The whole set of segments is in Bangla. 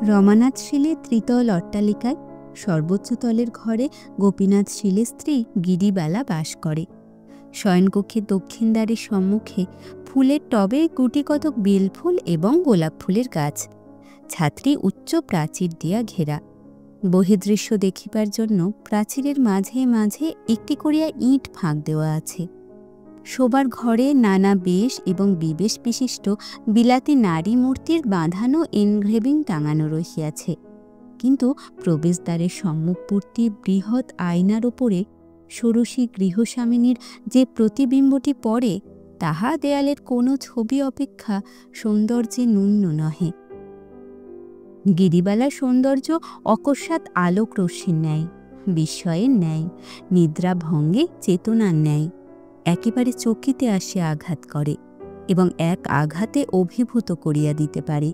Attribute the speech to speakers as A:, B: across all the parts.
A: রমানাথ শীলের ত্রিতল অট্টালিকায় সর্বোচ্চ তলের ঘরে গোপীনাথ শীলের স্ত্রী গিরিবালা বাস করে। শয়নকক্ষের দক্ষিণ দ্বারের সম্মুখে ফুলের টবে গুটি কতক বেলফুল এবং গোলাপ ফুলের গাছ। ছাত্রী উচ্চ প্রাচীর দিয়া ঘেরা। বহির্দৃশ্য দেখিবার জন্য প্রাচীরের মাঝে মাঝে একটি করিয়া ইট ফাঁক দেওয়া আছে। শোবার ঘরে নানা বেশ এবং বিবেশ বিশিষ্ট বিলাতি নারী মূর্তির বাঁধানো এনগ্রেভিং টাঙানো রহিয়াছে, কিন্তু প্রবেশদ্বারের সম্মুখবর্তী বৃহৎ আয়নার ওপরে ষোড়শী গৃহস্বামিনীর যে প্রতিবিম্বটি পড়ে, তাহা দেয়ালের কোনো ছবি অপেক্ষা সৌন্দর্যে ন্যূন নহে। গিরিবালার সৌন্দর্য অকস্মাৎ আলোক রশ্মির ন্যায়, বিস্ময়ের ন্যায়, নিদ্রাভঙ্গে চেতনার ন্যায় একেবারে চকিতে আসিয়া আঘাত করে এবং এক আঘাতে অভিভূত করিয়া দিতে পারে।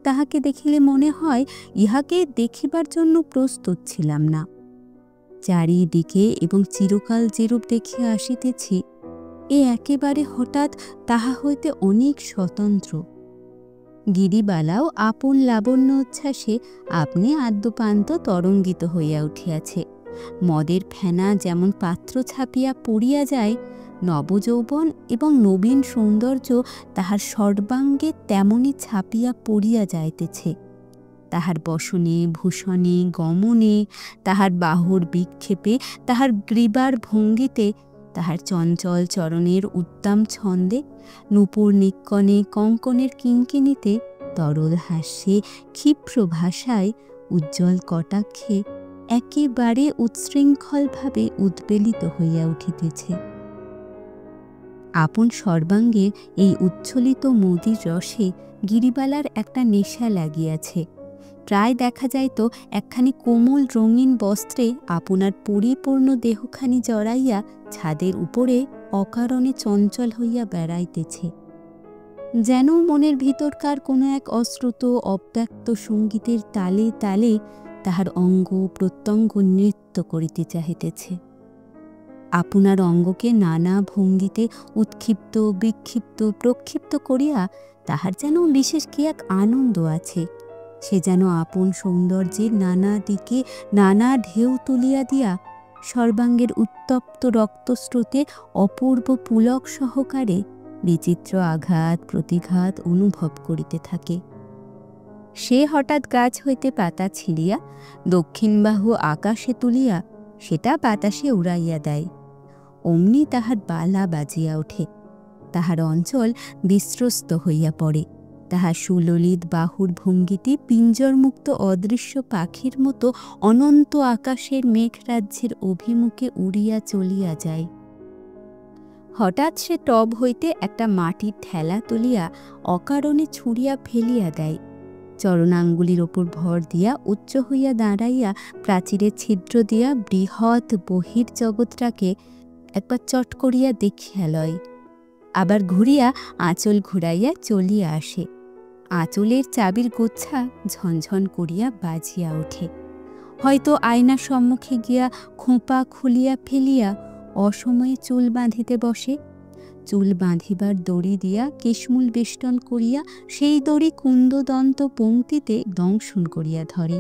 A: তাহাকে দেখিলে মনে হয় ইহাকে দেখিবার জন্য প্রস্তুত ছিলাম না। চারিদিকে এবং চিরকাল যেরূপ দেখিয়া আসিতেছি, এ একেবারে হঠাৎ তাহা হইতে অনেক স্বতন্ত্র। গিরিবালাও আপন লাবণ্য উচ্ছ্বাসে আপনি আদ্যপান্ত তরঙ্গিত হইয়া উঠিয়াছে। মদের ফেনা যেমন পাত্র ছাপিয়া পড়িয়া যায়, নবযৌবন এবং নবীন সৌন্দর্য তাহার সর্বাঙ্গে তেমনি ছাপিয়া পড়িয়া যাইতেছে। তাহার বসনে, ভূষণে, গমনে, তাহার বাহুর বিক্ষেপে, তাহার গ্রীবার ভঙ্গিতে, তাহার চঞ্চল চরণের উদ্দাম ছন্দে, নূপুর নিক্কণে, কঙ্কণের কিঙ্কিণীতে, তরল হাস্যে, ক্ষিপ্র ভাষায়, উজ্জ্বল কটাক্ষে একেবারে উচ্ছৃঙ্খলভাবে উদ্বেলিত হইয়া উঠিতেছে। আপন সর্বাঙ্গে এই উচ্ছ্বলিত মদির রসে গিরিবালার একটা নেশা লাগিয়াছে। প্রায় দেখা যাইত একখানি কোমল রঙিন বস্ত্রে আপনার পরিপূর্ণ দেহখানি জড়াইয়া ছাদের উপরে অকারণে চঞ্চল হইয়া বেড়াইতেছে, যেন মনের ভিতরকার কোনো এক অশ্রুত অব্যক্ত সঙ্গীতের তালে তালে তাহার অঙ্গ প্রত্যঙ্গ নৃত্য করিতে চাহিতেছে। আপনার অঙ্গকে নানা ভঙ্গিতে উৎক্ষিপ্ত, বিক্ষিপ্ত, প্রক্ষিপ্ত করিয়া তাহার যেন বিশেষ কি এক আনন্দ আছে। সে যেন আপন সৌন্দর্যের নানা দিকে নানা ঢেউ তুলিয়া দিয়া সর্বাঙ্গের উত্তপ্ত রক্তস্রোতে অপূর্ব পুলক সহকারে বিচিত্র আঘাত প্রতিঘাত অনুভব করিতে থাকে। সে হঠাৎ গাছ হইতে পাতা ছিঁড়িয়া দক্ষিণ বাহু আকাশে তুলিয়া সেটা বাতাসে উড়াইয়া দেয়। অমনি তাহার বালা বাজিয়া ওঠে, তাহার অঞ্চল বিস্রস্ত হইয়া পড়ে। তাহার সুললিত বাহুর ভঙ্গিতে পিঞ্জরমুক্ত অদৃশ্য পাখির মতো অনন্ত আকাশের মেঘরাজ্যের অভিমুখে উড়িয়া চলিয়া যায়। হঠাৎ সে টব হইতে একটা মাটির ঠেলা তুলিয়া অকারণে ছুঁড়িয়া ফেলিয়া দেয়। চরণাঙ্গুলির ওপর ভর দিয়া উচ্চ হইয়া দাঁড়াইয়া প্রাচীরের ছিদ্র দিয়া বৃহৎ বহির জগৎটাকে একবার চট করিয়া দেখিয়া লয়, আবার ঘুরিয়া আঁচল ঘুরাইয়া চলিয়া আসে। আঁচলের চাবির গোচ্ছা ঝনঝন করিয়া বাজিয়া ওঠে। হয়তো আয়নার সম্মুখে গিয়া খোঁপা খুলিয়া ফেলিয়া অসময়ে চুল বাঁধিতে বসে। চুল বাঁধিবার দড়ি দিয়া কেশমূল বেষ্টন করিয়া সেই দড়ি কুন্দদন্ত পংক্তিতে দংশন করিয়া ধরে।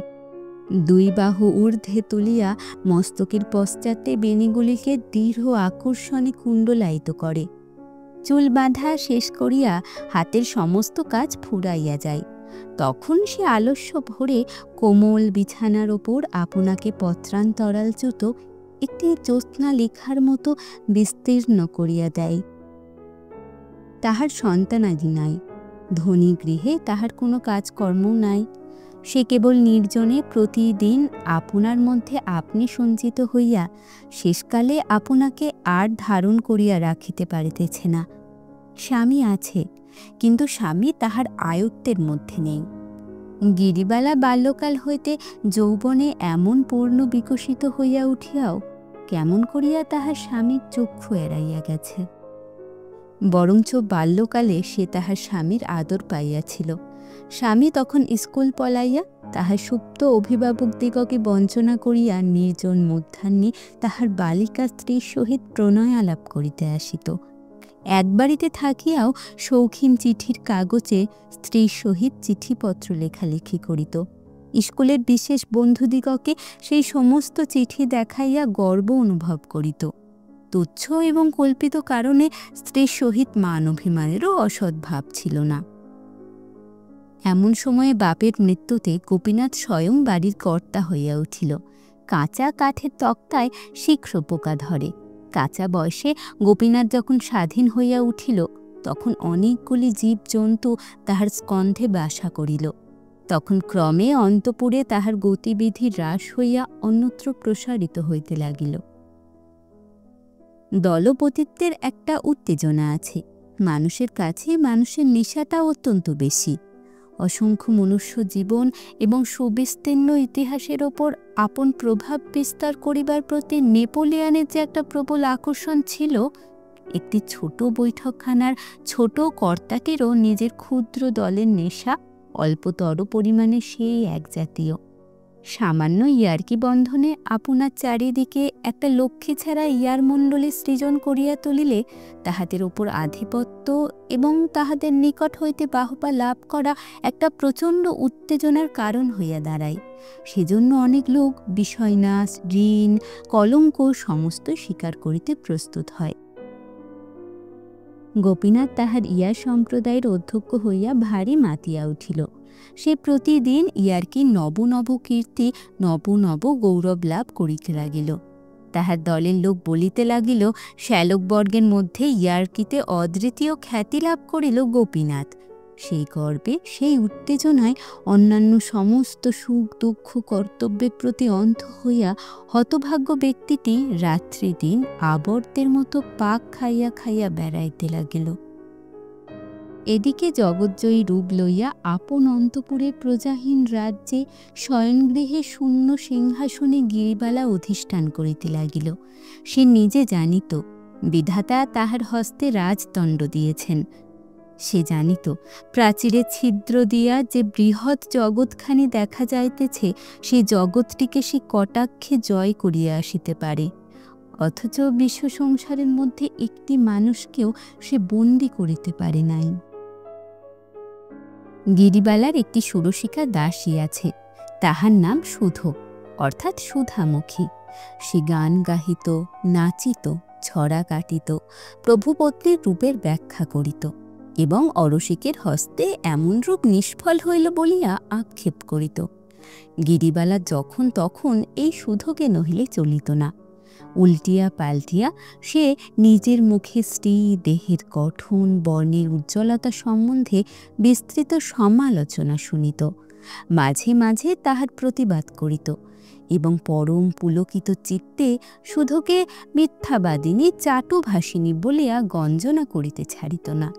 A: দুই বাহু ঊর্ধ্বে তুলিয়া মস্তকের পশ্চাতে বেণীগুলিকে দৃঢ় আকর্ষণে কুণ্ডলায়িত করে। চুল বাঁধা শেষ করিয়া হাতের সমস্ত কাজ ফুরাইয়া যায়। তখন সে আলস্য ভরে কোমল বিছানার ওপর আপনাকে পত্রান্তরালচ্যুত একটি জ্যোৎস্না লেখার মতো বিস্তীর্ণ করিয়া দেয়। তাহার সন্তানাদি নাই, ধনী গৃহে তাহার কোনো কাজকর্ম নাই। সে কেবল নির্জনে প্রতিদিন আপনার মধ্যে আপনি সঞ্চিত হইয়া শেষকালে আপনাকে আর ধারণ করিয়া রাখিতে পারিতেছে না। স্বামী আছে, কিন্তু স্বামী তাহার আয়ত্তের মধ্যে নেই। গিরিবালা বাল্যকাল হইতে যৌবনে এমন পূর্ণ বিকশিত হইয়া উঠিয়াও কেমন করিয়া তাহার স্বামীর চক্ষু এড়াইয়া গেছে। বরঞ্চ বাল্যকালে সে তাহার স্বামীর আদর পাইয়াছিল। স্বামী তখন স্কুল পলাইয়া তাহার সুপ্ত অভিভাবকদিগকে বঞ্চনা করিয়া নির্জন মধ্যাহ্নে তাহার বালিকা স্ত্রীর সহিত প্রণয় আলাপ করিতে আসিত। এক বাড়িতে থাকিয়াও শৌখিন চিঠির কাগজে স্ত্রীর সহিত চিঠিপত্র লেখালেখি করিত। স্কুলের বিশেষ বন্ধুদিগকে সেই সমস্ত চিঠি দেখাইয়া গর্ব অনুভব করিত। তুচ্ছ এবং কল্পিত কারণে স্ত্রীর সহিত মান অভিমানেরও অসৎ ভাব ছিল না। এমন সময়ে বাপের মৃত্যুতে গোপীনাথ স্বয়ং বাড়ির কর্তা হইয়া উঠিল। কাঁচা কাঠের তক্তায় শীঘ্র পোকা ধরে। কাঁচা বয়সে গোপীনাথ যখন স্বাধীন হইয়া উঠিল, তখন অনেকগুলি জীবজন্তু তাহার স্কন্ধে বাসা করিল। তখন ক্রমে অন্তপুরে তাহার গতিবিধি হ্রাস হইয়া অন্যত্র প্রসারিত হইতে লাগিল। দলপতিত্বের একটা উত্তেজনা আছে। মানুষের কাছে মানুষের নেশাটা অত্যন্ত বেশি। অসংখ্য মনুষ্য জীবন এবং সুবিস্তীর্ণ ইতিহাসের ওপর আপন প্রভাব বিস্তার করিবার প্রতি নেপোলিয়নের যে একটা প্রবল আকর্ষণ ছিল, একটি ছোট বৈঠকখানার ছোট কর্তাটিরও নিজের ক্ষুদ্র দলের নেশা অল্পতর পরিমাণে সেই এক জাতীয়। সামান্য ইয়ার্কি বন্ধনে আপনার চারিদিকে একটা লক্ষ্মী ছাড়া ইয়ারমণ্ডলী সৃজন করিয়া তুলিলে তাহাদের ওপর আধিপত্য এবং তাহাদের নিকট হইতে বাহবা লাভ করা একটা প্রচণ্ড উত্তেজনার কারণ হইয়া দাঁড়ায়। সেজন্য অনেক লোক বিষয়নাশ, ঋণ, কলঙ্ক সমস্ত স্বীকার করিতে প্রস্তুত হয়। গোপীনাথ তাহার ইয়া সম্প্রদায়ের অধ্যক্ষ হইয়া ভারী মাতিয়া উঠিল। সে প্রতিদিন ইয়ার্কি নব নব কীর্তি, নব নব গৌরব লাভ করিতে লাগিল। তাহার দলের লোক বলিতে লাগিল, শ্যালকবর্গের মধ্যে ইয়ার্কিতে অদ্বিতীয় খ্যাতি লাভ করিল গোপীনাথ। সেই গর্বে, সেই উত্তেজনায় অন্যান্য সমস্ত সুখ দুঃখ কর্তব্যের প্রতি অন্ধ হইয়া হতভাগ্য ব্যক্তিটি রাত্রি দিন আবর্তের মতো পাক খাইয়া খাইয়া বেড়াইতে লাগিল। এদিকে জগজ্জয়ী রূপ লইয়া আপন অন্তপুরে প্রজাহীন রাজ্যে শয়নগৃহে শূন্য সিংহাসনে গিরিবালা অধিষ্ঠান করিতে লাগিল। সে নিজে জানিত বিধাতা তাহার হস্তে রাজদণ্ড দিয়েছেন। সে জানিত প্রাচীরে ছিদ্র দিয়া যে বৃহৎ জগৎখানি দেখা যাইতেছে, সেই জগৎটিকে সে কটাক্ষে জয় করিয়া আসিতে পারে। অথচ বিশ্ব সংসারের মধ্যে একটি মানুষকেও সে বন্দী করিতে পারে নাই। গিরিবালার একটি ষোড়শিকা দাসী আছে, তাহার নাম সুধ, অর্থাৎ সুধামুখী। সে গান গাহিত, নাচিত, ছড়া কাটিত, প্রভুপত্নীর রূপের ব্যাখ্যা করিত এবং অরসিকের হস্তে এমন রূপ নিষ্ফল হইল বলিয়া আক্ষেপ করিত। গিরিবালা যখন তখন এই সুধকে নহিলে চলিত না। উল্টিয়া পাল্টিয়া সে নিজের মুখে স্ত্রী দেহের গঠন, বর্ণের উজ্জ্বলতা সম্বন্ধে বিস্তৃত সমালোচনা শুনিত, মাঝে মাঝে তাহার প্রতিবাদ করিত এবং পরম পুলকিত চিত্তে সুধকে মিথ্যাবাদিনী, চাটুভাষিনী বলিয়া গঞ্জনা করিতে ছাড়িত না।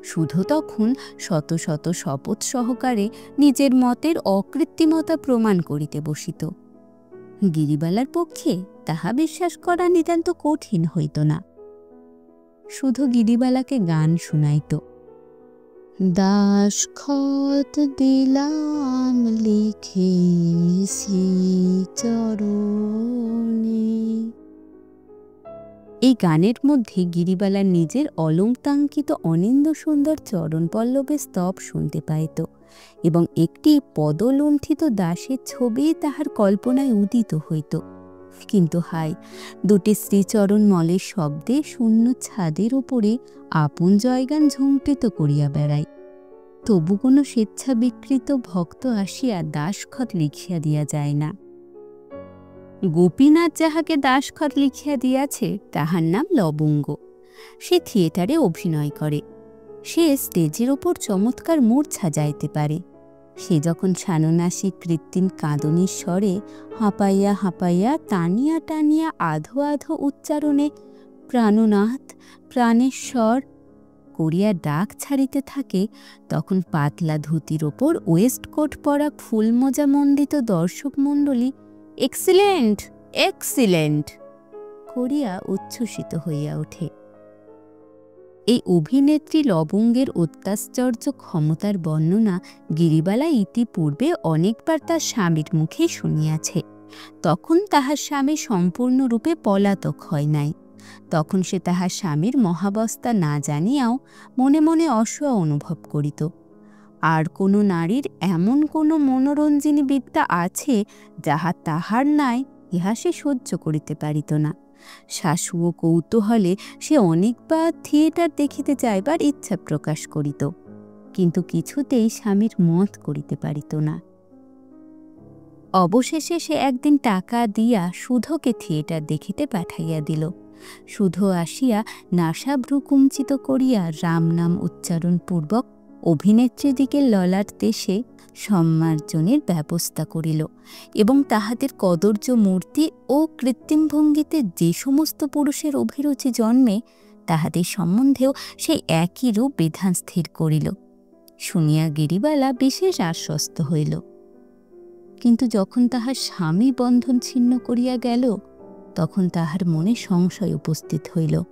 A: সুধ তখন শত শত শপথ সহকারে নিজের মতের অকৃত্রিমতা প্রমাণ করিতে বসিত। গিরিবালার পক্ষে তাহা বিশ্বাস করা নিতান্ত কঠিন হইত না। শুধু গিরিবালাকে গান শুনাইত। দাসখত দিলাম লিখে চরণে। এই গানের মধ্যে গিরিবালার নিজের অলংকাঙ্কিত অনিন্দ সুন্দর চরণ পল্লবের স্তব শুনতে পাইত এবং একটি পদলুণ্ঠিত দাসের ছবি তাহার কল্পনায় উদিত হইত। কিন্তু হায়, দুটি শ্রীচরণ মলের শব্দে শূন্য ছাদের উপরে আপন জয়গান ঝুংকৃত করিয়া বেড়ায়। তবু কোনো স্বেচ্ছাবিকৃত ভক্ত আসিয়া দাসখত লিখিয়া দিয়া যায় না। গোপীনাথ যাহাকে দাসখত লিখিয়া দিয়াছে তাহার নাম লবঙ্গ। সে থিয়েটারে অভিনয় করে। সে স্টেজের ওপর চমৎকার মূর্ছা যাইতে পারে। সে যখন ছাননাসী কৃত্রিম কাঁদনির স্বরে হাঁপাইয়া হাঁপাইয়া, টানিয়া টানিয়া, আধো আধো উচ্চারণে প্রাণনাথ, প্রাণেশ্বর করিয়া ডাক ছাড়িতে থাকে, তখন পাতলা ধুতির ওপর ওয়েস্টকোট পরা ফুলমোজা মণ্ডিত দর্শক মণ্ডলী এক্সিলেন্ট, এক্সিলেন্ট করিয়া উচ্ছ্বসিত হইয়া ওঠে। এই অভিনেত্রী লবঙ্গের অত্যাশ্চর্য ক্ষমতার বর্ণনা গিরিবালা ইতিপূর্বে অনেকবার তার স্বামীর মুখে শুনিয়াছে। তখন তাহার স্বামী সম্পূর্ণরূপে পলাতক হয় নাই। তখন সে তাহার স্বামীর মহাবস্থা না জানিয়াও মনে মনে অসূয়া অনুভব করিত। আর কোনো নারীর এমন কোনো মনোরঞ্জিনী বিদ্যা আছে যাহা তাহার নাই, ইহা সে সহ্য করিতে পারিত না। শাশু ও কৌতূহলে সে অনেকবার থিয়েটার দেখিতে যাইবার ইচ্ছা প্রকাশ করিত, কিন্তু কিছুতেই স্বামীর মত করিতে পারিত না। অবশেষে সে একদিন টাকা দিয়া সুধোকে থিয়েটার দেখিতে পাঠাইয়া দিল। সুধো আসিয়া নাসাভ্রু কুঞ্চিত করিয়া রাম নাম উচ্চারণপূর্বক অভিনেত্রীদিকে ললাট দেশে সম্মার্জনের ব্যবস্থা করিল এবং তাহাদের কদর্য মূর্তি ও কৃত্রিম ভঙ্গিতে যে সমস্ত পুরুষের অভিরুচি জন্মে তাহাদের সম্বন্ধেও সে একই রূপ বিধান স্থির করিল। শুনিয়া গিরিবালা বিশেষ আশ্বস্ত হইল। কিন্তু যখন তাহার স্বামী বন্ধন ছিন্ন করিয়া গেল, তখন তাহার মনে সংশয় উপস্থিত হইল।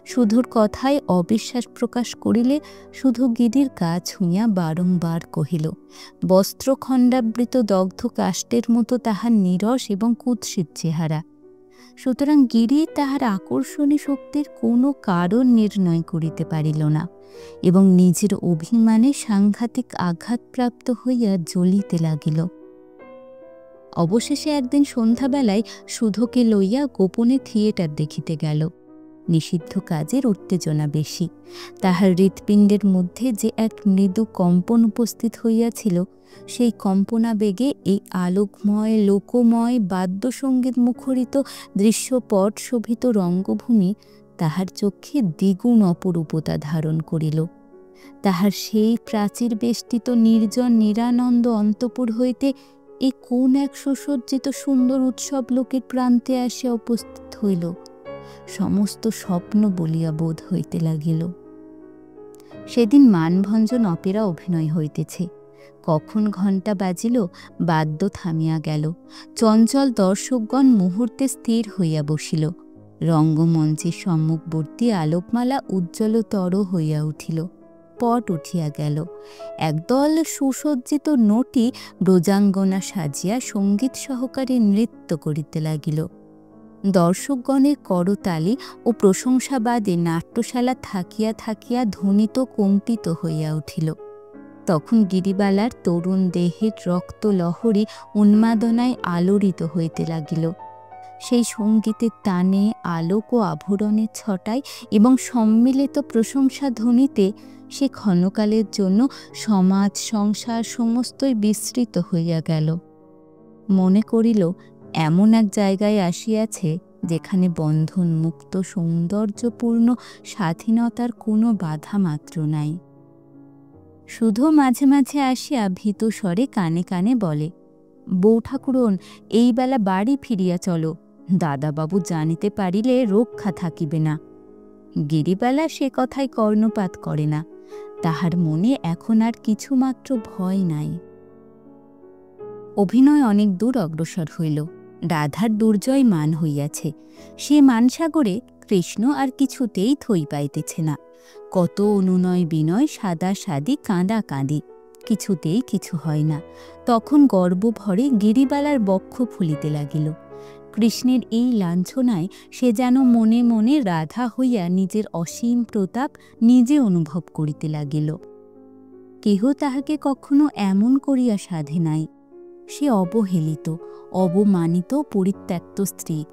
A: সুধোর কথায় অবিশ্বাস প্রকাশ করিলে শুধু গিরির গা ছুঁইয়া বারংবার কহিল, বস্ত্রখণ্ডাবৃত দগ্ধ কাষ্ঠের মতো তাহার নীরস এবং কুৎসিত চেহারা। সুতরাং গিরি তাহার আকর্ষণী শক্তির কোনো কারণ নির্ণয় করিতে পারিল না এবং নিজের অভিমানে সাংঘাতিক আঘাতপ্রাপ্ত হইয়া জ্বলিতে লাগিল। অবশেষে একদিন সন্ধ্যাবেলায় সুধোকে লইয়া গোপনে থিয়েটার দেখিতে গেল। নিষিদ্ধ কাজের উত্তেজনা বেশি। তাহার হৃৎপিণ্ডের মধ্যে যে এক মৃদু কম্পন উপস্থিত হইয়াছিল, সেই কম্পনাবেগে এই আলোকময় লোকময় বাদ্যসঙ্গীত মুখরিত দৃশ্যপট শোভিত রঙ্গভূমি তাহার চক্ষে দ্বিগুণ অপরূপতা ধারণ করিল। তাহার সেই প্রাচীর বেষ্টিত নির্জন নিরানন্দ অন্তঃপুর হইতে এ কোন এক সুসজ্জিত সুন্দর উৎসব লোকের প্রান্তে আসিয়া উপস্থিত হইল। সমস্ত স্বপ্ন বলিয়া বোধ হইতে লাগিল। সেদিন মানভঞ্জন অপেরা অভিনয় হইতেছে। কখন ঘণ্টা বাজিল, বাদ্য থামিয়া গেল। চঞ্চল দর্শকগণ মুহূর্তে স্থির হইয়া বসিল। রঙ্গমঞ্চের সম্মুখবর্তী আলোকমালা উজ্জ্বলতর হইয়া উঠিল। পট উঠিয়া গেল। একদল সুসজ্জিত নটি ব্রজাঙ্গনা সাজিয়া সঙ্গীত সহকারে নৃত্য করিতে লাগিল। দর্শকগণের করতালি ও প্রশংসাবাদে নাট্যশালা থাকিয়া থাকিয়া ধ্বনিত কম্পিত হইয়া উঠিল। তখন গিরিবালার তরুণ দেহের রক্তলহরী উন্মাদনায় আলোড়িত হইতে লাগিল। সেই সঙ্গীতের টানে, আলোক ও আভরণের ছটায় এবং সম্মিলিত প্রশংসা ধ্বনিতে সে ক্ষণকালের জন্য সমাজ সংসার সমস্তই বিস্মৃত হইয়া গেল। মনে করিল এমন এক জায়গায় আসিয়াছে যেখানে বন্ধন মুক্ত সৌন্দর্যপূর্ণ স্বাধীনতার কোনো বাধা মাত্র নাই। শুধু মাঝে মাঝে আসিয়া ভীত স্বরে কানে কানে বলে, বউ ঠাকুরন, এই বেলা বাড়ি ফিরিয়া চলো, দাদাবাবু জানিতে পারিলে রক্ষা থাকিবে না। গিরিবালা সে কথায় কর্ণপাত করে না। তাহার মনে এখন আর কিছুমাত্র ভয় নাই। অভিনয় অনেক দূর অগ্রসর হইল। রাধার দুর্জয় মান হইয়াছে। সে মানসাগরে কৃষ্ণ আর কিছুতেই থই পাইতেছে না। কত অনুনয় বিনয়, সাদা সাদি, কাঁদা কাঁদি, কিছুতেই কিছু হয় না। তখন গর্বভরে গিরিবালার বক্ষ ফুলিতে লাগিল। কৃষ্ণের এই লাঞ্ছনায় সে যেন মনে মনে রাধা হইয়া নিজের অসীম প্রতাপ নিজে অনুভব করিতে লাগিল। কেহ তাহাকে কখনো এমন করিয়া সাধে নাই। সে অবহেলিত, অবমানিত, পরিত্যক্ত স্ত্রী,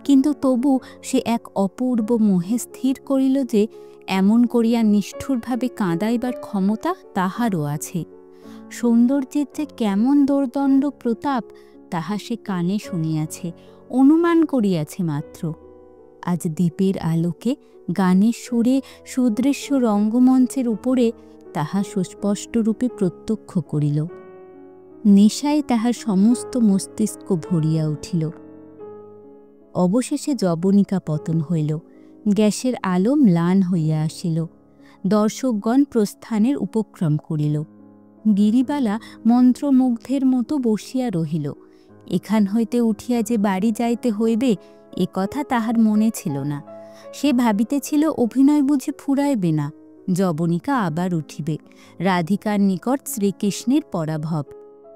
A: কিন্তু তবু সে এক অপূর্ব মোহে স্থির করিল যে এমন করিয়া নিষ্ঠুরভাবে কাঁদাইবার ক্ষমতা তাহারও আছে। সৌন্দর্যের যে কেমন দোর্দণ্ড প্রতাপ তাহা সে কানে শুনিয়াছে, অনুমান করিয়াছে মাত্র। আজ দ্বীপের আলোকে, গানের সুরে, সুদৃশ্য রঙ্গমঞ্চের উপরে তাহা সুস্পষ্টরূপে প্রত্যক্ষ করিল। নেশায় তাহার সমস্ত মস্তিষ্ক ভরিয়া উঠিল। অবশেষে যবনিকা পতন হইল। গ্যাসের আলো ম্লান হইয়া আসিল। দর্শকগণ প্রস্থানের উপক্রম করিল। গিরিবালা মন্ত্রমুগ্ধের মতো বসিয়া রহিল। এখান হইতে উঠিয়া যে বাড়ি যাইতে হইবে এ কথা তাহার মনে ছিল না। সে ভাবিতেছিল অভিনয় বুঝি ফুরাইবে না, যবনিকা আবার উঠিবে, রাধিকার নিকট শ্রীকৃষ্ণের পরাভব।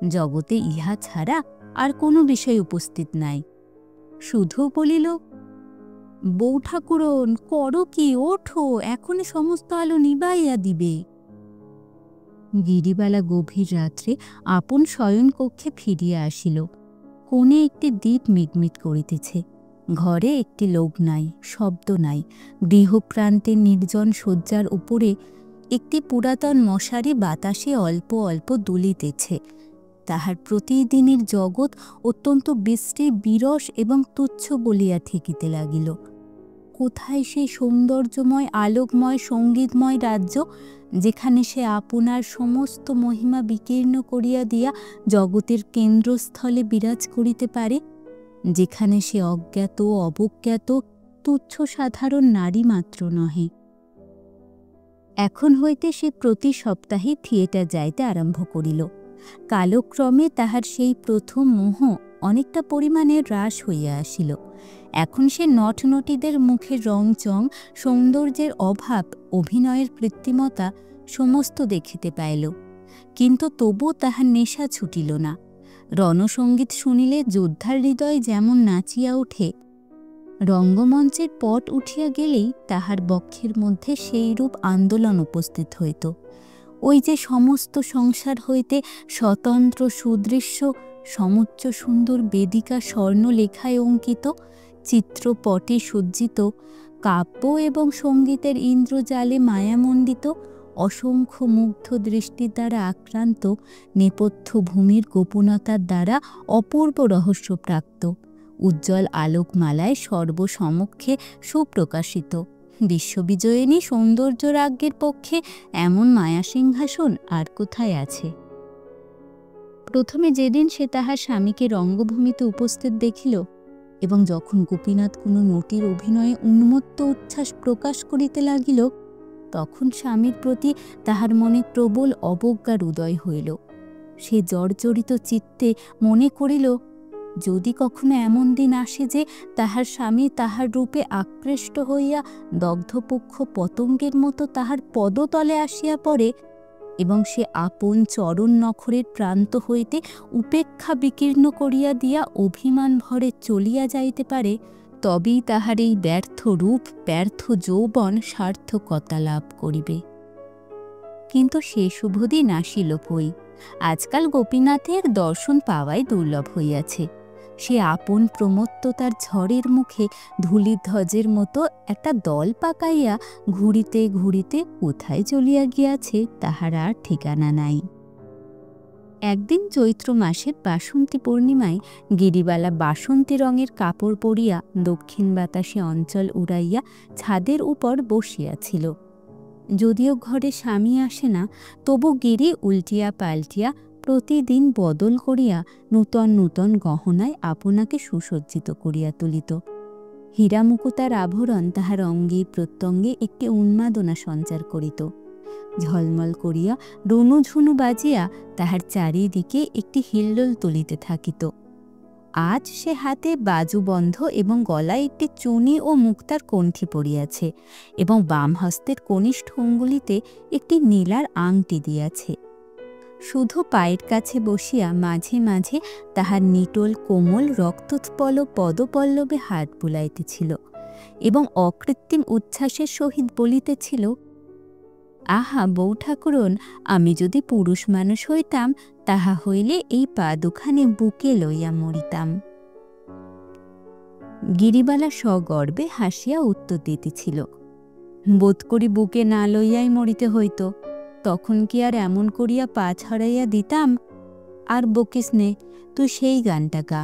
A: জগতে ইহা ছাড়া আর কোনো বিষয় উপস্থিত নাই। শুধু বলিল, বউ ঠাকুরন, করো কি, ওঠো, এখনই সমস্ত আলো নিবাইয়া দিবে। গিরিবালা গভীর রাত্রে আপন শয়নকক্ষে ফিরিয়া আসিল। কোণে একটি দীপ মিটমিট করিতেছে। ঘরে একটি লোক নাই, শব্দ নাই। গৃহপ্রান্তের নির্জন শয্যার উপরে একটি পুরাতন মশারি বাতাসে অল্প অল্প দুলিতেছে। তাহার প্রতিদিনের জগৎ অত্যন্ত বিশ্রী, বিরস এবং তুচ্ছ বলিয়া ঠেকিতে লাগিল। কোথায় সেই সৌন্দর্যময়, আলোকময়, সঙ্গীতময় রাজ্য, যেখানে সে আপনার সমস্ত মহিমা বিকীর্ণ করিয়া দিয়া জগতের কেন্দ্রস্থলে বিরাজ করিতে পারে, যেখানে সে অজ্ঞাত, অবজ্ঞাত, তুচ্ছ সাধারণ নারী মাত্র নহে। এখন হইতে সে প্রতি সপ্তাহে থিয়েটার যাইতে আরম্ভ করিল। কালক্রমে তাহার সেই প্রথম মোহ অনেকটা পরিমাণে হ্রাস হইয়া আসিল। এখন সে নটনটীদের মুখের রংচং, সৌন্দর্যের অভাব, অভিনয়ের কৃত্রিমতা সমস্ত দেখিতে পাইল। কিন্তু তবু তাহার নেশা ছুটিল না। রণসঙ্গীত শুনিলে যোদ্ধার হৃদয় যেমন নাচিয়া ওঠে, রঙ্গমঞ্চের পট উঠিয়া গেলেই তাহার বক্ষের মধ্যে সেইরূপ আন্দোলন উপস্থিত হইত। ওই যে সমস্ত সংসার হইতে স্বতন্ত্র, সুদৃশ্য, সমুচ্চ সুন্দর বেদিকা স্বর্ণলেখায় অঙ্কিত, চিত্রপটে সজ্জিত, কাব্য এবং সঙ্গীতের ইন্দ্রজালে মায়ামণ্ডিত, অসংখ্য মুগ্ধ দৃষ্টির দ্বারা আক্রান্ত, নেপথ্য ভূমির গোপনতার দ্বারা অপূর্ব রহস্যপ্রাপ্ত, উজ্জ্বল আলোকমালায় সর্বসমক্ষে সুপ্রকাশিত, বিশ্ববিজয়িনী সৌন্দর্যরাজ্ঞের পক্ষে এমন মায়াসিংহাসন আর কোথায় আছে? প্রথমে যেদিন সে তাহার স্বামীকে রঙ্গভূমিতে উপস্থিত দেখিল, এবং যখন গোপীনাথ কোনো নটীর অভিনয়ে উন্মত্ত উচ্ছ্বাস প্রকাশ করিতে লাগিল, তখন স্বামীর প্রতি তাহার মনে প্রবল অবজ্ঞার উদয় হইল। সে জর্জরিত চিত্তে মনে করিল, যদি কখনো এমন দিন আসে যে তাহার স্বামী তাহার রূপে আকৃষ্ট হইয়া দগ্ধপক্ষ পতঙ্গের মতো তাহার পদতলে আসিয়া পড়ে, এবং সে আপন চরণ নখরের প্রান্ত হইতে উপেক্ষা বিকীর্ণ করিয়া দিয়া অভিমান ভরে চলিয়া যাইতে পারে, তবেই তাহার এই ব্যর্থ রূপ, ব্যর্থ যৌবন সার্থকতা লাভ করিবে। কিন্তু সে শুভদিন আসিল কই? আজকাল গোপীনাথের দর্শন পাওয়াই দুর্লভ হইয়াছে। সে আপন প্রমত্ততার ঝড়ের মুখে ধূলিধ্বজের মতো একটা দল পাকাইয়া ঘুরিতে ঘুরিতে কোথায় চলিয়া গিয়াছে তাহার আর ঠিকানা নাই। একদিন চৈত্র মাসের বাসন্তী পূর্ণিমায় গিরিবালা বাসন্তী রঙের কাপড় পরিয়া দক্ষিণ বাতাসে অঞ্চল উড়াইয়া ছাদের উপর বসিয়াছিল। যদিও ঘরে স্বামী আসে না, তবু গিরি উল্টিয়া পাল্টিয়া প্রতিদিন বদল করিয়া নূতন নূতন গহনায় আপনাকে সুসজ্জিত করিয়া তুলিত। হীরামুকুতার আভরণ তাহার অঙ্গে প্রত্যঙ্গে একটি উন্মাদনা সঞ্চার করিত। ঝলমল করিয়া রুনুঝুনু বাজিয়া তাহার চারিদিকে একটি হিল্লোল তুলিতে থাকিত। আজ সে হাতে বাজুবন্ধ এবং গলায় একটি চুনি ও মুক্তার কণ্ঠি পরিয়াছে, এবং বাম হস্তের কনিষ্ঠ অঙ্গুলিতে একটি নীলার আংটি দিয়াছে। শুধু পায়ের কাছে বসিয়া মাঝে মাঝে তাহার নিটোল কোমল রক্তোৎপল পদপল্লবে হাত বুলাইতেছিল, এবং অকৃত্রিম উচ্ছ্বাসের সহিত বলিতেছিল, আহা বউ ঠাকুরন, আমি যদি পুরুষ মানুষ হইতাম, তাহা হইলে এই পা দুখানে বুকে লইয়া মরিতাম। গিরিবালা সগর্বে হাসিয়া উত্তর দিতেছিল, বোধ করি বুকে না লইয়াই মরিতে হইত, তখন কি আর এমন করিয়া পা ছড়াইয়া দিতাম? আর বকিস নে, তুই সেই গানটা গা।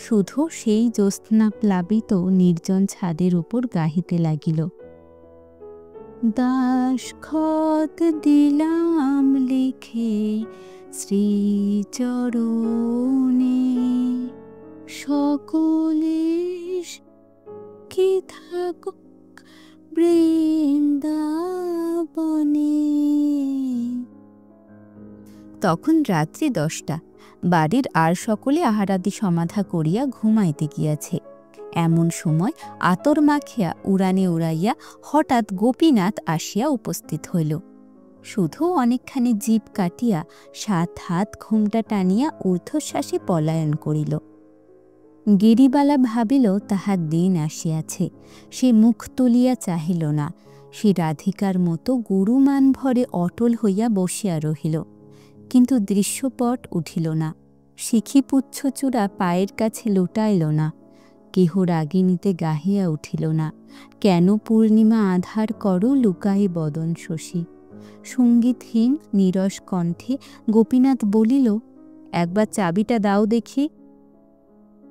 A: শুধু সেই জ্যোৎস্না প্লাবিত নির্জন ছাদের উপর গাহিতে লাগিল, দাসখত দিলাম লিখে শ্রীচরণে, সকলে কি থাকুক বৃন্দাবনে। তখন রাত্রি 10টা। বাড়ির আর সকলে আহারাদি সমাধা করিয়া ঘুমাইতে গিয়াছে। এমন সময় আতর মাখিয়া উড়ানে উড়াইয়া হঠাৎ গোপীনাথ আসিয়া উপস্থিত হইল। শুধু অনেকখানি জিভ কাটিয়া 7 হাত ঘুমটা টানিয়া ঊর্ধ্বশ্বাসে পলায়ন করিল। গিরিবালা ভাবিল তাহার দিন আসিয়াছে। সে মুখ তুলিয়া চাহিল না, সে রাধিকার মতো গুরুমান ভরে অটল হইয়া বসিয়া রহিল, কিন্তু দৃশ্যপট উঠিল না। শিখিপুচ্ছচূড়া পায়ের কাছে লুটাইল না, কেহ রাগিনীতে গাহিয়া উঠিল না, কেন পূর্ণিমা আধার কর লুকাই বদন শশী। সঙ্গীতহীন নীরস কণ্ঠে গোপীনাথ বলিল, একবার চাবিটা দাও দেখি।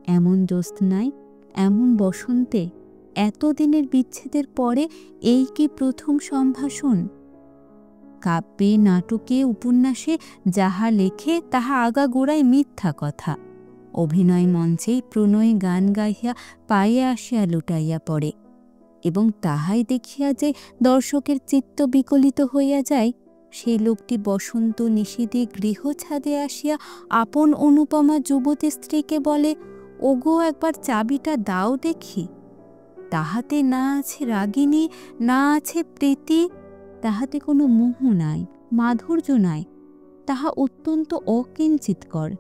A: এমন জ্যোৎস্নায়, এমন বসন্তে, এতদিনের বিচ্ছেদের পরে এই কি প্রথম সম্ভাষণ? কাব্যে, নাটকে, উপন্যাসে যাহা লেখে তাহা আগাগোড়াই মিথ্যা কথা। অভিনয় মঞ্চেই প্রণয় গান গাহিয়া পায়ে আসিয়া লুটাইয়া পড়ে, এবং তাহাই দেখিয়া যে দর্শকের চিত্ত বিকলিত হইয়া যায়, সেই লোকটি বসন্ত নিশীথে গৃহ ছাদে আসিয়া আপন অনুপমা যুবতী স্ত্রীকে বলে, ওগো একবার চাবিটা দাও দেখি। তাহাতে না আছে রাগিনী, না আছে প্রীতি, তাহাতে কোনো মোহ নাই, মাধুর্য নাই, তাহা অত্যন্ত অকিঞ্চিৎকর।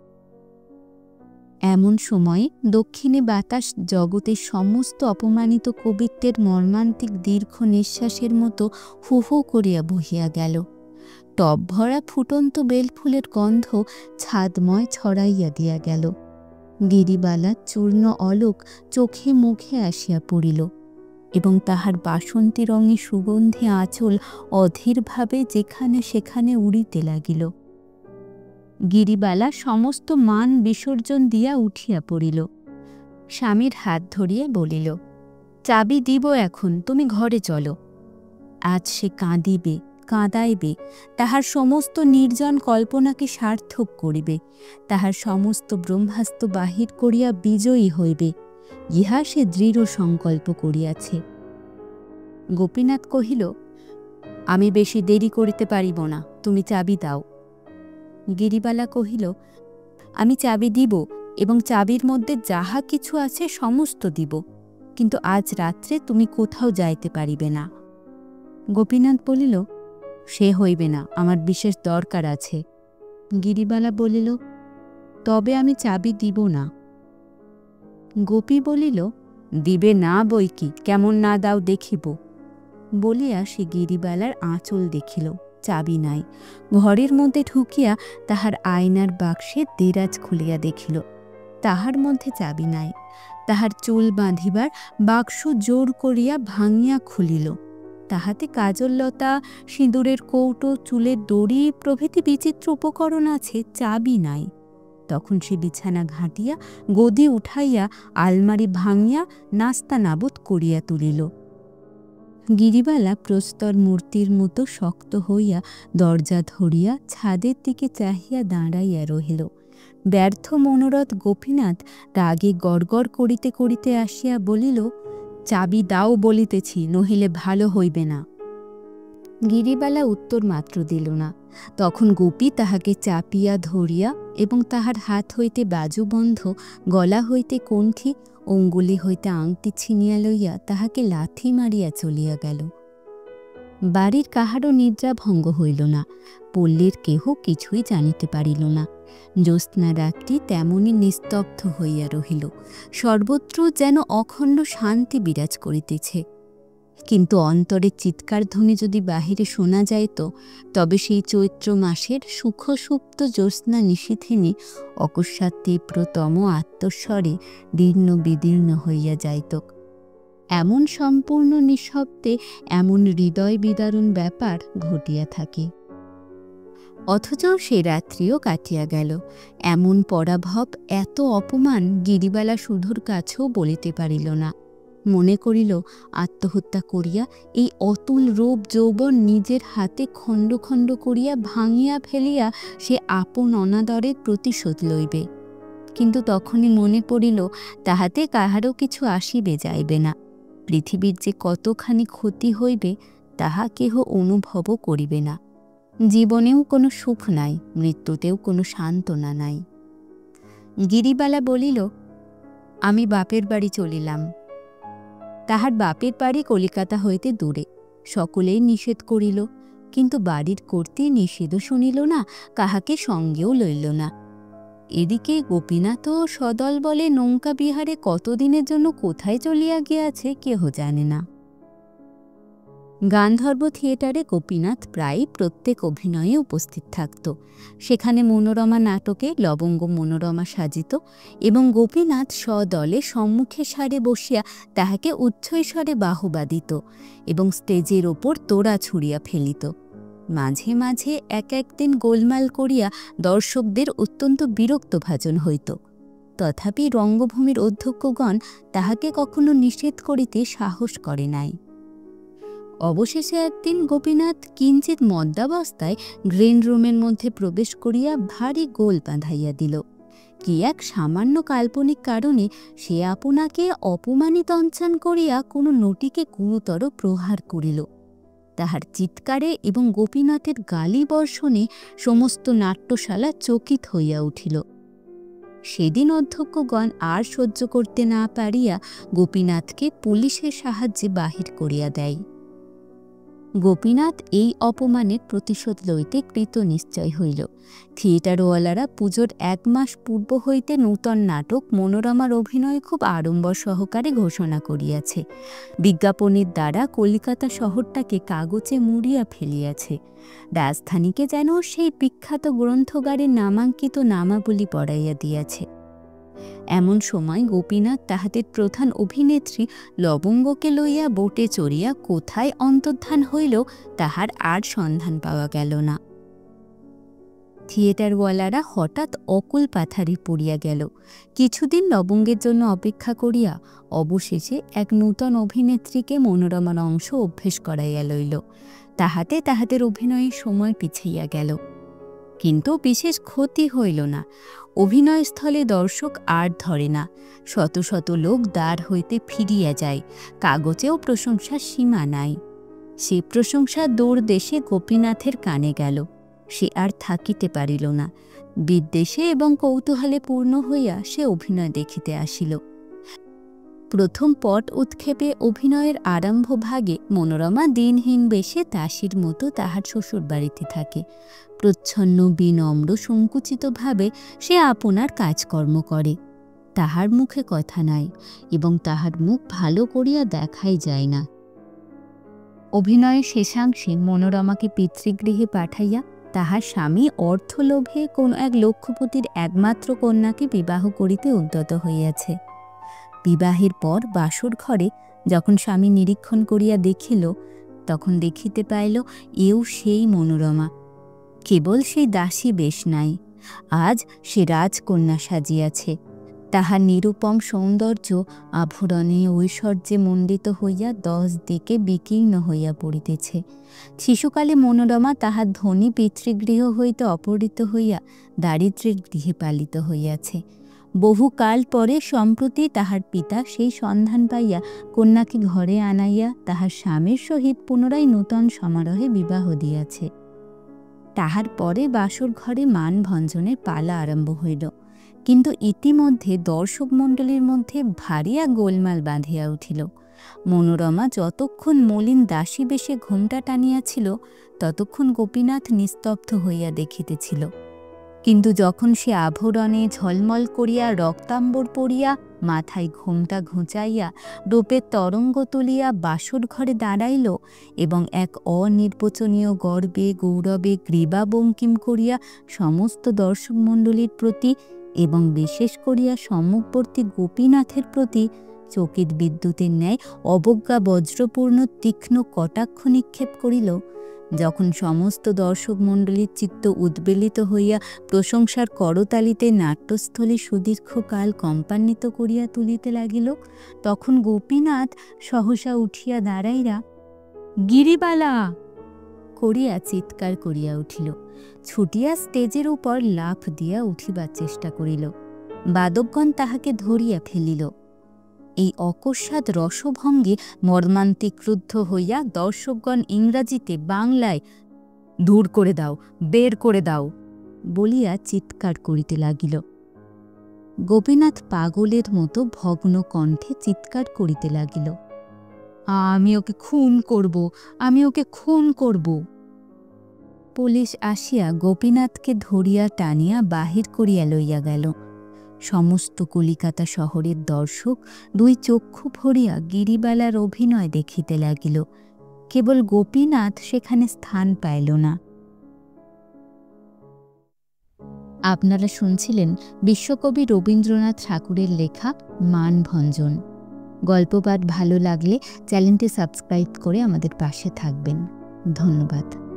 A: এমন সময়ে দক্ষিণে বাতাস জগতের সমস্ত অপমানিত কবিত্বের মর্মান্তিক দীর্ঘ নিঃশ্বাসের মতো হু হু করিয়া বহিয়া গেল। টব ভরা ফুটন্ত বেলফুলের গন্ধ ছাদময় ছড়াইয়া দিয়া গেল। গিরিবালার চূর্ণ অলোক চোখে মুখে আসিয়া পড়িল, এবং তাহার বাসন্তী রঙে সুগন্ধি আঁচল অধীরভাবে যেখানে সেখানে উড়িতে লাগিল। গিরিবালা সমস্ত মান বিসর্জন দিয়া উঠিয়া পড়িল, স্বামীর হাত ধরিয়া বলিল, চাবি দিব এখন, তুমি ঘরে চলো। আজ সে কাঁদিবে, কাঁদাইবে, তাহার সমস্ত নির্জন কল্পনাকে সার্থক করিবে, তাহার সমস্ত ব্রহ্মাস্ত্র বাহির করিয়া বিজয়ী হইবে, ইহা সে দৃঢ় সংকল্প করিয়াছে। গোপীনাথ কহিল, আমি বেশি দেরি করিতে পারিব না, তুমি চাবি দাও। গিরিবালা কহিল, আমি চাবি দিব, এবং চাবির মধ্যে যাহা কিছু আছে সমস্ত দিব, কিন্তু আজ রাত্রে তুমি কোথাও যাইতে পারিবে না। গোপীনাথ বলিল, সে হইবে না, আমার বিশেষ দরকার আছে। গিরিবালা বলিল, তবে আমি চাবি দিব না। গোপী বলিল, দিবে না বই কি, কেমন না দাও দেখিব। বলিয়া সে গিরিবালার আঁচল দেখিল, চাবি নাই। ঘরের মধ্যে ঢুকিয়া তাহার আয়নার বাক্সে দেরাজ খুলিয়া দেখিল, তাহার মধ্যে চাবি নাই। তাহার চুল বাঁধিবার বাক্স জোর করিয়া ভাঙিয়া খুলিল, তাহাতে কাজললতা, সিঁদুরের কৌটো, চুলের দড়ি প্রভৃতি বিচিত্র উপকরণ আছে, চাবি নাই। তখন সে বিছানা ঘাঁটিয়া গদি উঠাইয়া আলমারি ভাঙিয়া নাস্তা নাবুদ করিয়া তুলিল। গিরিবালা প্রস্তর মূর্তির মতো শক্ত হইয়া দরজা ধরিয়া ছাদের দিকে চাহিয়া দাঁড়াইয়া রহিল। ব্যর্থ মনোরথ গোপীনাথ রাগে গড়গড় করিতে করিতে আসিয়া বলিল, চাবি দাও বলিতেছি, নহিলে ভালো হইবে না। গিরিবালা উত্তর মাত্র দিল না। তখন গোপী তাহাকে চাপিয়া ধরিয়া এবং তাহার হাত হইতে বাজুবন্ধ, গলা হইতে কণ্ঠি, অঙ্গুলি হইতে আংটি ছিনিয়া লইয়া তাহাকে লাথি মারিয়া চলিয়া গেল। বাড়ির কাহারও নিদ্রা ভঙ্গ হইল না, পল্লীর কেহ কিছুই জানিতে পারিল না। জ্যোৎস্না রাত্রি তেমনি নিস্তব্ধ হইয়া রহিল, সর্বত্র যেন অখণ্ড শান্তি বিরাজ করিতেছে। কিন্তু অন্তরের চিৎকার ধ্বনি যদি বাহিরে শোনা যাইত, তবে সেই চৈত্র মাসের সুখসুপ্ত জ্যোৎস্না নিশীথিনী অকস্মাৎ তীব্রতম আত্মস্বরে দীর্ণ বিদীর্ণ হইয়া যাইত। এমন সম্পূর্ণ নিঃশব্দে এমন হৃদয় বিদারণ ব্যাপার ঘটিয়া থাকে। অথচ সে রাত্রিও কাটিয়া গেল। এমন পরাভব, এত অপমান গিরিবালা শুধুর কাছেও বলিতে পারিল না। মনে করিল, আত্মহত্যা করিয়া এই অতুল রূপ যৌবন নিজের হাতে খণ্ড খণ্ড করিয়া ভাঙিয়া ফেলিয়া সে আপন অনাদরের প্রতিশোধ লইবে। কিন্তু তখনই মনে পড়িল, তাহাতে কাহারও কিছু আসিবে যাইবে না। পৃথিবীর যে কতখানি ক্ষতি হইবে তাহা কেহ অনুভবও করিবে না। জীবনেও কোনো সুখ নাই, মৃত্যুতেও কোনো সান্ত্বনা নাই। গিরিবালা বলিল, আমি বাপের বাড়ি চলিলাম। তাহার বাপের বাড়ি কলিকাতা হইতে দূরে। সকলেই নিষেধ করিল, কিন্তু বাড়ির কর্ত্রী নিষেধও শুনিল না, কাহাকে সঙ্গেও লইল না। এদিকে গোপীনাথও সদল বলে নৌকা বিহারে কতদিনের জন্য কোথায় চলিয়া গিয়াছে কেহ জানে না। গান্ধর্ব থিয়েটারে গোপীনাথ প্রায় প্রত্যেক অভিনয়ে উপস্থিত থাকত। সেখানে মনোরমা নাটকে লবঙ্গ মনোরমা সাজিত এবং গোপীনাথ সদলে সম্মুখে সারে বসিয়া তাহাকে উচ্চৈস্বরে বাহবা দিত এবং স্টেজের ওপর তোড়া ছুড়িয়া ফেলিত। মাঝে মাঝে এক একদিন গোলমাল করিয়া দর্শকদের অত্যন্ত বিরক্তভাজন হইত। তথাপি রঙ্গভূমির অধ্যক্ষগণ তাহাকে কখনো নিষেধ করিতে সাহস করে নাই। অবশেষে একদিন গোপীনাথ কিঞ্চিত মদ্যাবস্থায় গ্রিন রুমের মধ্যে প্রবেশ করিয়া ভারী গোল বাঁধাইয়া দিল। কি এক সামান্য কাল্পনিক কারণে সে আপনাকে অপমানিত অঞ্চন করিয়া কোনো নটিকে গুরুতর প্রহার করিল। তাহার চিৎকারে এবং গোপীনাথের গালি বর্ষণে সমস্ত নাট্যশালা চকিত হইয়া উঠিল। সেদিন অধ্যক্ষগণ আর সহ্য করতে না পারিয়া গোপীনাথকে পুলিশের সাহায্যে বাহির করিয়া দেয়। গোপীনাথ এই অপমানের প্রতিশোধ লইতে কৃত নিশ্চয় হইল। থিয়েটারওয়ালারা পুজোর 1 মাস পূর্ব হইতে নূতন নাটক মনোরমার অভিনয় খুব আড়ম্বর সহকারে ঘোষণা করিয়াছে। বিজ্ঞাপনের দ্বারা কলিকাতা শহরটাকে কাগজে মুড়িয়া ফেলিয়াছে। রাজধানীকে যেন সেই বিখ্যাত গ্রন্থগারের নামাঙ্কিত নামাবলী পড়াইয়া দিয়াছে। এমন সময় গোপীনাথ তাহাদের প্রধান অভিনেত্রী লবঙ্গকে লইয়া বোটে চড়িয়া কোথায় অন্তর্ধান হইল তাহার আর সন্ধান পাওয়া গেল না। থিয়েটারওয়ালারা হঠাৎ অকুল পাথারে পড়িয়া গেল। কিছুদিন লবঙ্গের জন্য অপেক্ষা করিয়া অবশেষে এক নূতন অভিনেত্রীকে মনোরমার অংশ অভ্যেস করাইয়া লইল। তাহাতে তাহাদের অভিনয়ের সময় পিছাইয়া গেল, কিন্তু বিশেষ ক্ষতি হইল না। অভিনয়স্থলে দর্শক আর ধরে না। শত শত লোক দ্বার হইতে ফিরিয়া যায়। কাগজেও প্রশংসার সীমা নাই। সে প্রশংসা দূর দেশে গোপীনাথের কানে গেল। সে আর থাকিতে পারিল না। বিদ্বেষে এবং কৌতূহলে পূর্ণ হইয়া সে অভিনয় দেখিতে আসিল। প্রথম পট উৎক্ষেপে অভিনয়ের আরম্ভ ভাগে মনোরমা দিনহীন বেশে দাসীর মতো তাহার শ্বশুর বাড়িতে থাকে। প্রচ্ছন্ন বিনম্র সংকুচিতভাবে সে আপনার কাজকর্ম করে। তাহার মুখে কথা নাই এবং তাহার মুখ ভালো করিয়া দেখাই যায় না। অভিনয়ের শেষাংশে মনোরমাকে পিতৃগৃহে পাঠাইয়া তাহার স্বামী অর্থলোভে কোন এক লক্ষপতির একমাত্র কন্যাকে বিবাহ করিতে উদ্যত হইয়াছে। বিবাহের পর বাসর ঘরে যখন স্বামী নিরীক্ষণ করিয়া দেখিল, তখন দেখিতে পাইল এও সেই মনোরমা, কেবল সেই দাসী বেশ নাই। আজ সে রাজকন্যা সাজিয়াছে। তাহার নিরুপম সৌন্দর্য আভরণে ঐশ্বর্যে মণ্ডিত হইয়া 10 দিকে বিকীর্ণ হইয়া পড়িতেছে। শিশুকালে মনোরমা তাহার ধনী পিতৃগৃহ হইতে অপহৃত হইয়া দারিদ্র্যের গৃহে পালিত হইয়াছে। বহুকাল পরে সম্প্রতি তাহার পিতা সেই সন্ধান পাইয়া কন্যাকে ঘরে আনাইয়া তাহার স্বামীর সহিত পুনরায় নূতন সমারোহে বিবাহ দিয়াছে। তাহার পরে বাসর ঘরে মানভঞ্জনের পালা আরম্ভ হইল। কিন্তু ইতিমধ্যে দর্শক মণ্ডলীর মধ্যে ভারী এক গোলমাল বাঁধিয়া উঠিল। মনোরমা যতক্ষণ মলিন দাসী বেশে ঘোমটা টানিয়াছিল, ততক্ষণ গোপীনাথ নিস্তব্ধ হইয়া দেখিতেছিল। কিন্তু যখন সে আভরণে ঝলমল করিয়া রক্তাম্বর পরিয়া মাথায় ঘোমটা ঘুঁচাইয়া রূপের তরঙ্গ তুলিয়া বাসর ঘরে দাঁড়াইল এবং এক অনির্বচনীয় গর্বে গৌরবে গ্রীবা বঙ্কিম করিয়া সমস্ত দর্শক মণ্ডলীর প্রতি এবং বিশেষ করিয়া সম্মুখবর্তী গোপীনাথের প্রতি চকিত বিদ্যুতের ন্যায় অবজ্ঞা বজ্রপূর্ণ তীক্ষ্ণ কটাক্ষ নিক্ষেপ করিল, যখন সমস্ত দর্শক মণ্ডলীর চিত্ত উদ্বেলিত হইয়া প্রশংসার করতালিতে নাট্যস্থলে সুদীর্ঘকাল কম্পান্বিত করিয়া তুলিতে লাগিল, তখন গোপীনাথ সহসা উঠিয়া দাঁড়াইয়া গিরিবালা করিয়া চিৎকার করিয়া উঠিল। ছুটিয়া স্টেজের উপর লাফ দিয়া উঠিবার চেষ্টা করিল। বাদকগণ তাহাকে ধরিয়া ফেলিল। এই অকস্মাৎ রসভঙ্গে মর্মান্তিক ক্রুদ্ধ হইয়া দর্শকগণ ইংরাজিতে বাংলায় দূর করে দাও, বের করে দাও বলিয়া চিৎকার করিতে লাগিল। গোপীনাথ পাগলের মতো ভগ্ন কণ্ঠে চিৎকার করিতে লাগিল, আমি ওকে খুন করব, আমি ওকে খুন করব। পুলিশ আসিয়া গোপীনাথকে ধরিয়া টানিয়া বাহির করিয়া লইয়া গেল। সমস্ত কলিকাতা শহরের দর্শক 2 চক্ষু ভরিয়া গিরিবালার অভিনয় দেখিতে লাগিল। কেবল গোপীনাথ সেখানে স্থান পাইল না। আপনারা শুনছিলেন বিশ্বকবি রবীন্দ্রনাথ ঠাকুরের লেখা মানভঞ্জন। গল্পপাঠ ভালো লাগলে চ্যানেলটি সাবস্ক্রাইব করে আমাদের পাশে থাকবেন। ধন্যবাদ।